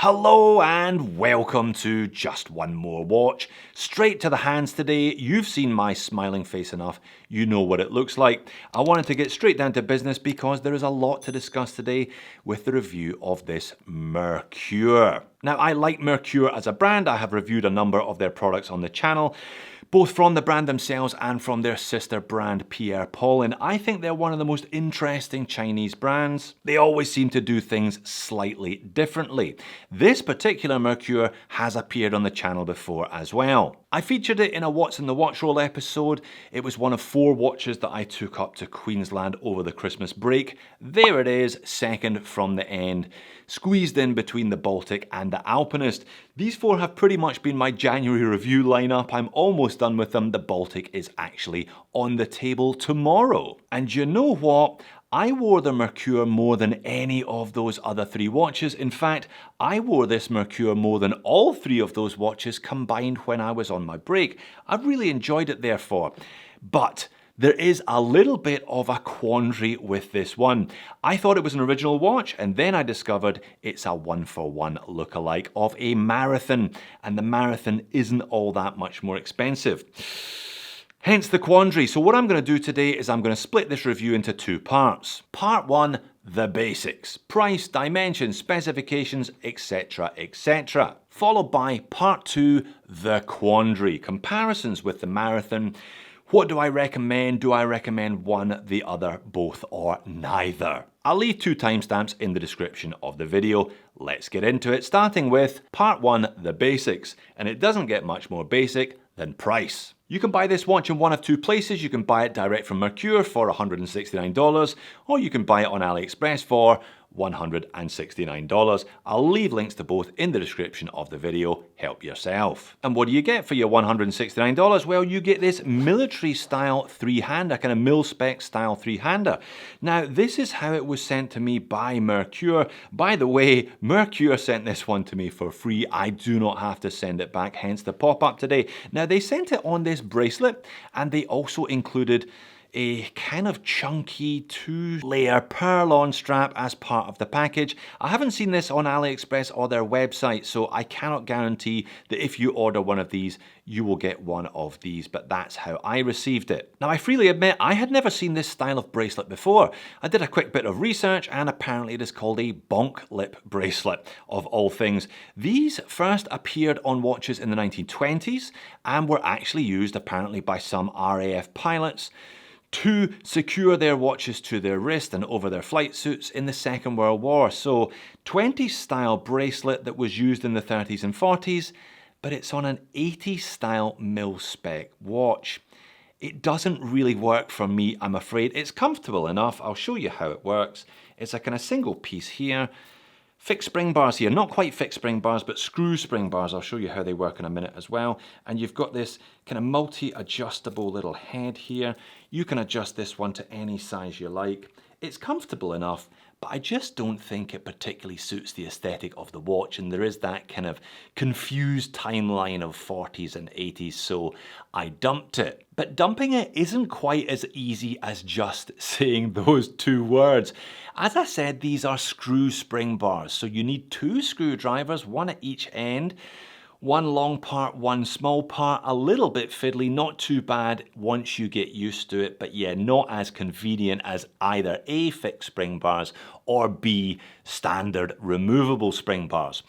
Hello and welcome to Just One More Watch. Straight to the hands today. You've seen my smiling face enough. You know what it looks like. I wanted to get straight down to business because there is a lot to discuss today with the review of this Mercure. Now, I like Mercure as a brand. I have reviewed a number of their products on the channel, both from the brand themselves and from their sister brand Pierre Paulin. I think they're one of the most interesting Chinese brands. They always seem to do things slightly differently. This particular Mercure has appeared on the channel before as well. I featured it in a What's in the Watch Roll episode. It was one of 4 watches that I took up to Queensland over the Christmas break. There it is, second from the end, squeezed in between the Baltic and the Alpinist. These 4 have pretty much been my January review lineup. I'm almost done with them. The Baltic is actually on the table tomorrow. And you know what? I wore the Mercure more than any of those other 3 watches. In fact, I wore this Mercure more than all 3 of those watches combined when I was on my break. I've really enjoyed it therefore. But there is a little bit of a quandary with this one. I thought it was an original watch, and then I discovered it's a 1-for-1 lookalike of a Marathon, and the Marathon isn't all that much more expensive. Hence the quandary. So what I'm going to do today is I'm going to split this review into 2 parts. Part 1, the basics. Price, dimensions, specifications, etc, etc. Followed by Part 2, the quandary. Comparisons with the Marathon. What do I recommend? Do I recommend one, the other, both, or neither? I'll leave 2 timestamps in the description of the video. Let's get into it, starting with Part 1, the basics. And it doesn't get much more basic than price. You can buy this watch in one of 2 places. You can buy it direct from Mercure for $169, or you can buy it on AliExpress for $169. I'll leave links to both in the description of the video. Help yourself. And what do you get for your $169? Well, you get this military style 3-hander, kind of mil-spec style 3-hander. Now, this is how it was sent to me by Mercure. By the way, Mercure sent this one to me for free. I do not have to send it back, hence the pop-up today. Now, they sent it on this bracelet, and they also included a kind of chunky 2-layer pearl-on strap as part of the package. I haven't seen this on AliExpress or their website, so I cannot guarantee that if you order one of these, you will get one of these, but that's how I received it. Now, I freely admit I had never seen this style of bracelet before. I did a quick bit of research, and apparently it is called a bonk lip bracelet, of all things. These first appeared on watches in the 1920s and were actually used apparently by some RAF pilots to secure their watches to their wrist and over their flight suits in the Second World War. So 20s style bracelet that was used in the 30s and 40s, but it's on an 80s style mil-spec watch. It doesn't really work for me, I'm afraid. It's comfortable enough. I'll show you how it works. It's a kind of single piece here. Fixed spring bars here, not quite fixed spring bars, but screw spring bars. I'll show you how they work in a minute as well. And you've got this kind of multi-adjustable little head here. You can adjust this one to any size you like. It's comfortable enough, but I just don't think it particularly suits the aesthetic of the watch, and there is that kind of confused timeline of 40s and 80s, so I dumped it. But dumping it isn't quite as easy as just saying those 2 words. As I said, these are screw spring bars, so you need 2 screwdrivers, 1 at each end. 1 long part, 1 small part, a little bit fiddly, not too bad once you get used to it, but yeah, not as convenient as either A, fixed spring bars, or B, standard removable spring bars.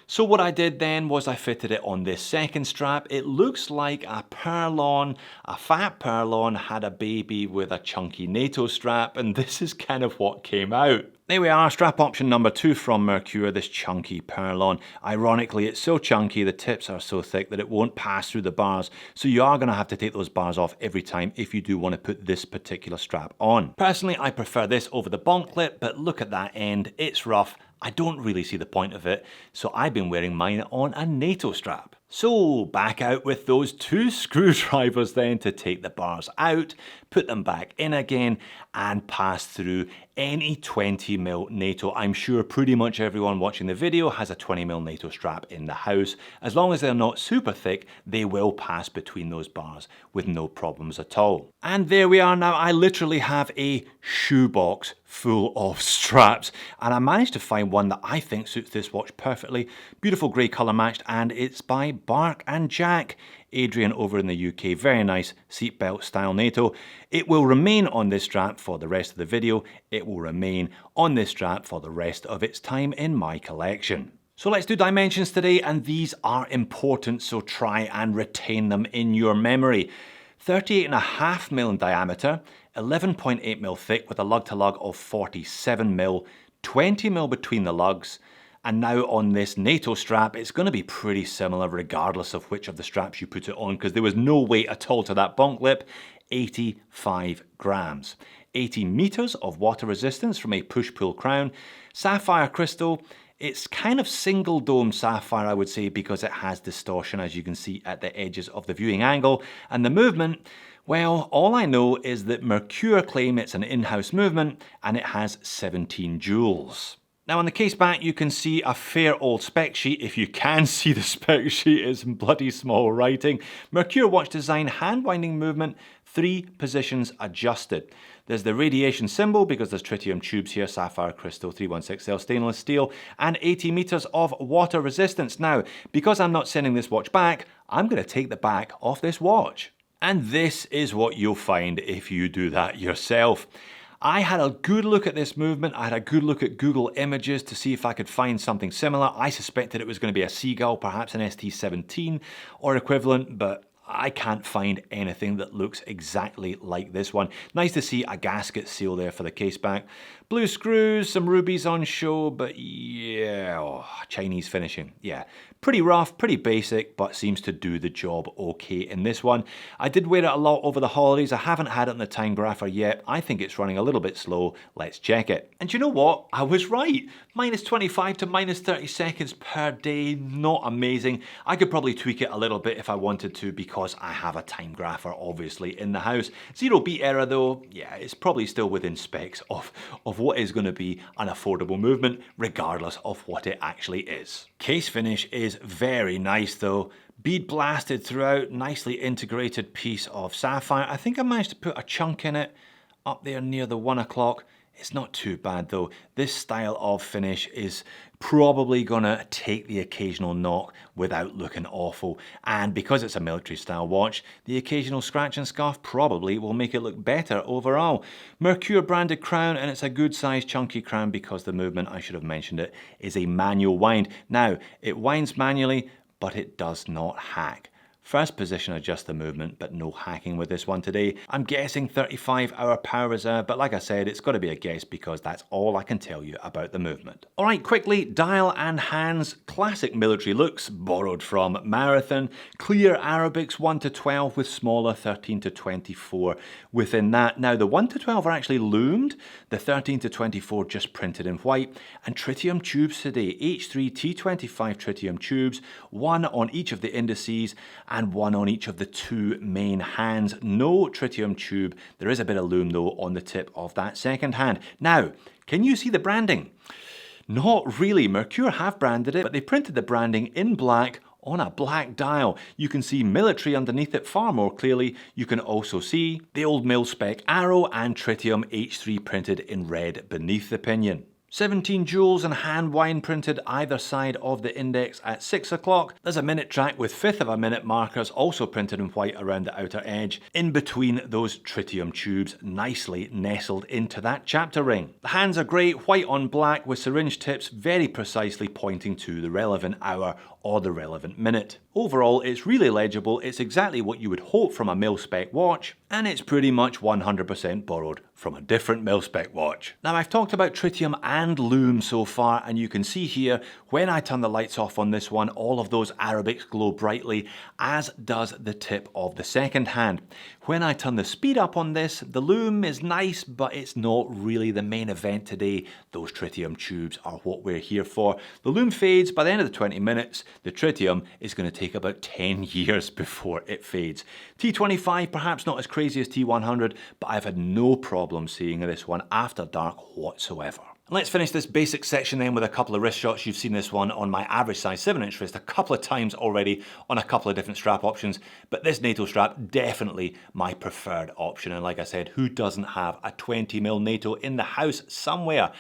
So what I did then was I fitted it on this second strap. It looks like a pearl-on, a fat pearl-on had a baby with a chunky NATO strap, and this is kind of what came out. There we are, strap option number 2 from Mercure, this chunky pearl-on. Ironically, it's so chunky, the tips are so thick that it won't pass through the bars, so you are going to have to take those bars off every time if you do want to put this particular strap on. Personally, I prefer this over the bonk lip, but look at that end, it's rough. I don't really see the point of it, so I've been wearing mine on a NATO strap. So back out with those 2 screwdrivers then to take the bars out, put them back in again, and pass through any 20mm NATO. I'm sure pretty much everyone watching the video has a 20mm NATO strap in the house. As long as they're not super thick, they will pass between those bars with no problems at all. And there we are now. I literally have a shoebox full of straps, and I managed to find one that I think suits this watch perfectly. Beautiful grey colour matched, and it's by Bark and Jack. Adrian over in the UK, very nice seatbelt style NATO. It will remain on this strap for the rest of the video. It will remain on this strap for the rest of its time in my collection. So let's do dimensions today, and these are important, so try and retain them in your memory. 38.5mm in diameter, 11.8mm thick with a lug to lug of 47mm, 20mm between the lugs. And now on this NATO strap, it's going to be pretty similar regardless of which of the straps you put it on, because there was no weight at all to that bonk lip. 85 grams. 80 meters of water resistance from a push-pull crown. Sapphire crystal. It's kind of single dome sapphire, I would say, because it has distortion, as you can see at the edges of the viewing angle. And the movement, well, all I know is that Mercure claim it's an in-house movement, and it has 17 joules. Now on the case back you can see a fair old spec sheet. If you can see the spec sheet, it's in bloody small writing. Mercure watch design, hand winding movement, 3 positions adjusted. There's the radiation symbol because there's tritium tubes here, sapphire crystal, 316L stainless steel, and 80 meters of water resistance. Now, because I'm not sending this watch back, I'm going to take the back off this watch. And this is what you'll find if you do that yourself. I had a good look at this movement. I had a good look at Google Images to see if I could find something similar. I suspected it was going to be a SEA-GULL, perhaps an ST17 or equivalent, but I can't find anything that looks exactly like this one. Nice to see a gasket seal there for the case back. Blue screws, some rubies on show, but yeah, Chinese finishing. Yeah, pretty rough, pretty basic, but seems to do the job okay in this one. I did wear it a lot over the holidays. I haven't had it on the time grapher yet. I think it's running a little bit slow. Let's check it. And you know what? I was right. Minus 25 to minus 30 seconds per day. Not amazing. I could probably tweak it a little bit if I wanted to because I have a time grapher obviously in the house. 0 beat error though, yeah, it's probably still within specs of what is going to be an affordable movement regardless of what it actually is. Case finish is very nice though. Bead blasted throughout, nicely integrated piece of sapphire. I think I managed to put a chunk in it up there near the 1 o'clock. It's not too bad though. This style of finish is probably gonna take the occasional knock without looking awful. And because it's a military style watch, the occasional scratch and scuff probably will make it look better overall. Mercure branded crown, and it's a good sized chunky crown because the movement, I should have mentioned it, is a manual wind. Now, it winds manually, but it does not hack. First position adjust the movement, but no hacking with this one today. I'm guessing 35-hour power reserve, but like I said, it's got to be a guess because that's all I can tell you about the movement. All right, quickly, dial and hands, classic military looks, borrowed from Marathon. Clear Arabics 1 to 12 with smaller 13 to 24 within that. Now, the 1 to 12 are actually loomed, the 13 to 24 just printed in white, and tritium tubes today, H3 T25 tritium tubes, 1 on each of the indices, and 1 on each of the 2 main hands. No tritium tube. There is a bit of lume though on the tip of that second hand. Now, can you see the branding? Not really. Mercure have branded it, but they printed the branding in black on a black dial. You can see military underneath it far more clearly. You can also see the old mil-spec arrow and tritium H3 printed in red beneath the pinion. 17 joules and hand wind printed either side of the index at 6 o'clock. There's a minute track with 1/5 of a minute markers also printed in white around the outer edge, in between those tritium tubes, nicely nestled into that chapter ring. The hands are grey, white on black with syringe tips very precisely pointing to the relevant hour or the relevant minute. Overall, it's really legible, it's exactly what you would hope from a mil-spec watch, and it's pretty much 100% borrowed from a different mil-spec watch. Now, I've talked about tritium and lume so far, and you can see here, when I turn the lights off on this one, all of those Arabics glow brightly, as does the tip of the second hand. When I turn the speed up on this, the lume is nice, but it's not really the main event today. Those tritium tubes are what we're here for. The lume fades by the end of the 20 minutes. The tritium is going to take about 10 years before it fades. T25 perhaps not as crazy as T100, but I've had no problem seeing this one after dark whatsoever. Let's finish this basic section then with a couple of wrist shots. You've seen this one on my average size 7-inch wrist a couple of times already on a couple of different strap options, but this NATO strap, definitely my preferred option. And like I said, who doesn't have a 20mm NATO in the house somewhere?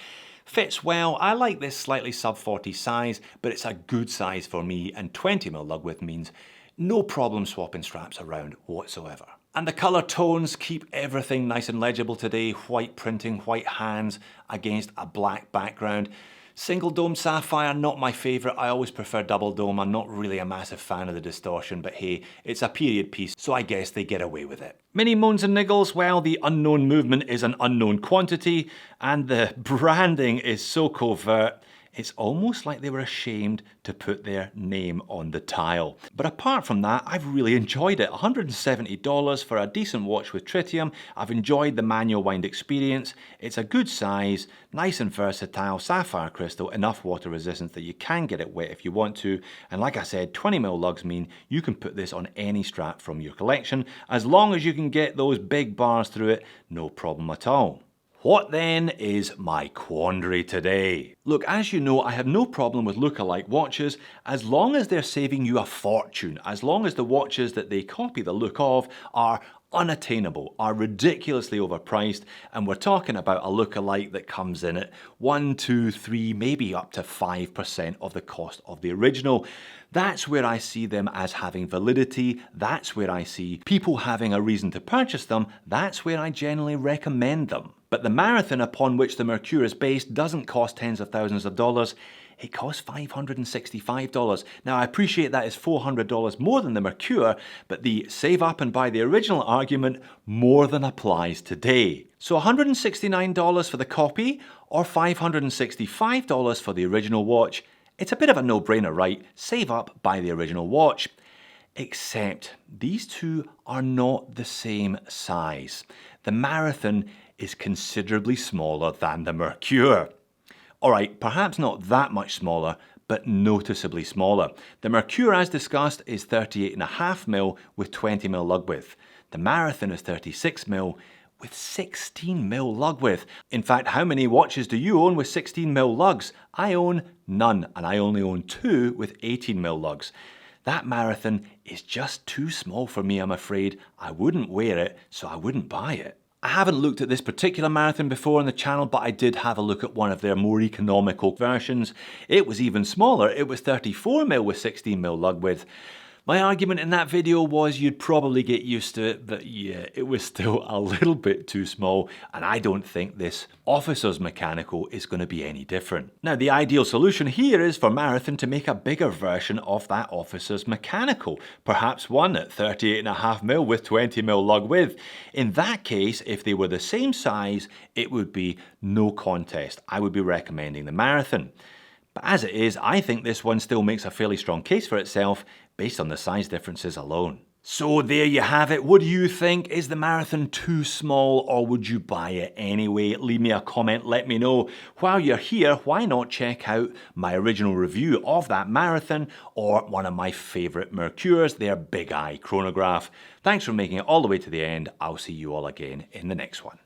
Fits well. I like this slightly sub 40 size, but it's a good size for me, and 20mm lug width means no problem swapping straps around whatsoever. And the colour tones keep everything nice and legible today. White printing, white hands against a black background. Single dome sapphire, not my favourite. I always prefer double dome. I'm not really a massive fan of the distortion, but hey, it's a period piece, so I guess they get away with it. Many moans and niggles, well, the unknown movement is an unknown quantity, and the branding is so covert, it's almost like they were ashamed to put their name on the tile. But apart from that, I've really enjoyed it. $170 for a decent watch with tritium. I've enjoyed the manual wind experience. It's a good size, nice and versatile, sapphire crystal, enough water resistance that you can get it wet if you want to. And like I said, 20mm lugs mean you can put this on any strap from your collection. As long as you can get those big bars through it, no problem at all. What then is my quandary today? Look, as you know, I have no problem with look-alike watches as long as they're saving you a fortune, as long as the watches that they copy the look of are unattainable, are ridiculously overpriced, and we're talking about a look-alike that comes in at 1, 2, 3, maybe up to 5% of the cost of the original. That's where I see them as having validity. That's where I see people having a reason to purchase them. That's where I generally recommend them. But the Marathon upon which the Mercure is based doesn't cost tens of thousands of dollars. It costs $565. Now I appreciate that is $400 more than the Mercure, but the save up and buy the original argument more than applies today. So $169 for the copy or $565 for the original watch. It's a bit of a no-brainer, right? Save up, buy the original watch. Except these two are not the same size. The Marathon is considerably smaller than the Mercure. Alright, perhaps not that much smaller, but noticeably smaller. The Mercure, as discussed, is 38.5mm with 20mm lug width. The Marathon is 36mm with 16mm lug width. In fact, how many watches do you own with 16mm lugs? I own none, and I only own 2 with 18mm lugs. That Marathon is just too small for me, I'm afraid. I wouldn't wear it, so I wouldn't buy it. I haven't looked at this particular Marathon before on the channel, but I did have a look at one of their more economical versions. It was even smaller. It was 34mm with 16mm lug width. My argument in that video was you'd probably get used to it, but yeah, it was still a little bit too small, and I don't think this Officer's Mechanical is going to be any different. Now, the ideal solution here is for Marathon to make a bigger version of that Officer's Mechanical, perhaps one at 38.5mm with 20mm lug width. In that case, if they were the same size, it would be no contest. I would be recommending the Marathon. But as it is, I think this one still makes a fairly strong case for itself based on the size differences alone. So there you have it. What do you think? Is the Marathon too small, or would you buy it anyway? Leave me a comment, let me know. While you're here, why not check out my original review of that Marathon or one of my favourite Mercures, their Big Eye chronograph. Thanks for making it all the way to the end. I'll see you all again in the next one.